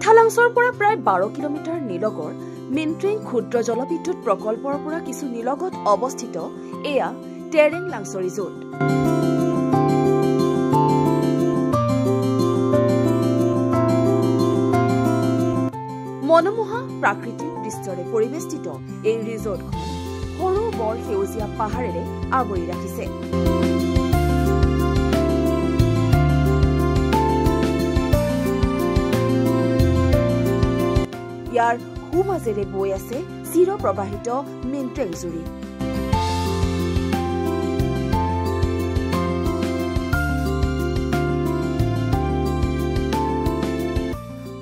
বৈঠালাংছৰ পৰা প্ৰায় 12 কিলোমিটাৰ নিলগৰ মিনট্ৰেং ক্ষুদ্ৰ জলবিদ্যুৎ প্ৰকল্পৰ পৰা কিছু নিলগত অৱস্থিত এয়া টেৰেং লাংছ ৰিজৰ্ট। মনোমোহা প্ৰাকৃতিক দৃশ্যৰে পৰিবেষ্টিত এই ৰিজৰ্টখন সৰু বৰ সেউজীয়া পাহাৰেৰে আৱৰি ৰাখিছে। ইয়াৰ সুমাজেৰে বৈ আছে চিৰ প্ৰবাহিত মিনট্ৰেং জুৰি।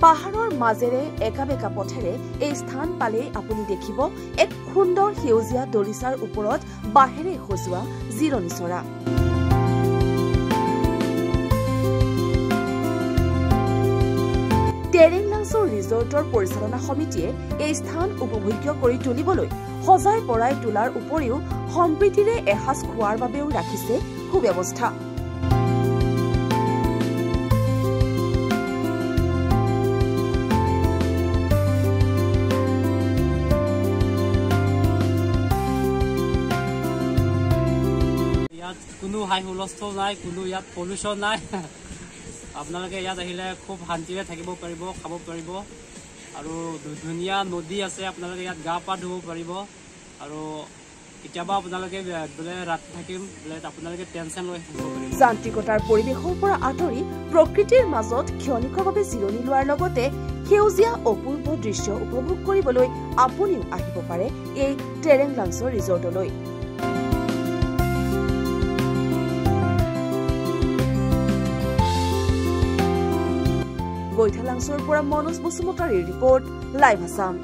পাহাৰৰ মাজেৰে একাবেকা পথেৰে এই স্থান পালেই আপুনি দেখিব এক সুন্দৰ সেউজীয়া দলিচাৰ ওপৰত বাঁহেৰে সজোৱা জিৰণি চৰা। টেৰেং লাংছ ৰিজৰ্টৰ পৰিচালনা সমিতিয়ে এই স্থান উপভোগ্য কৰি তুলিবলৈ সজাই পৰাই তোলাৰ উপৰিও সম্প্ৰীতিৰে এসাঁজ খোৱাৰ বাবেও ৰাখিছে সুব্যৱস্থা। ইয়াত কোনো হাই হুলস্থুল নাই, কোনো ইয়াত পলিউশ্যন নাই। আপোনালোকে ইয়াত আহিলে খুব শান্তিৰে থাকিব পাৰিব, খাব পাৰিব আৰু ধুনীয়া নদী আছে। আপোনালোকে ইয়াত গা পা ধুব পাৰিব আৰু কেতিয়াবা আপোনালোকে বোলে ৰাতি থাকিম বোলে আপোনালোকে টেনশ্যন লৈ থাকিব পাৰিব। যান্ত্ৰিকতাৰ পৰিৱেশৰ পৰা আঁতৰি প্ৰকৃতিৰ মাজত ক্ষণিকভাৱে জিৰণি লোৱাৰ লগতে সেউজীয়া অপূৰ্ব দৃশ্য উপভোগ কৰিবলৈ আপুনিও আহিব পাৰে এই টেৰেং লাংছ ৰিজৰ্টলৈ। বৈঠালাংছৰ পৰা মনোজ বসুমতাৰীৰ ৰিপৰ্ট, লাইভ আছাম।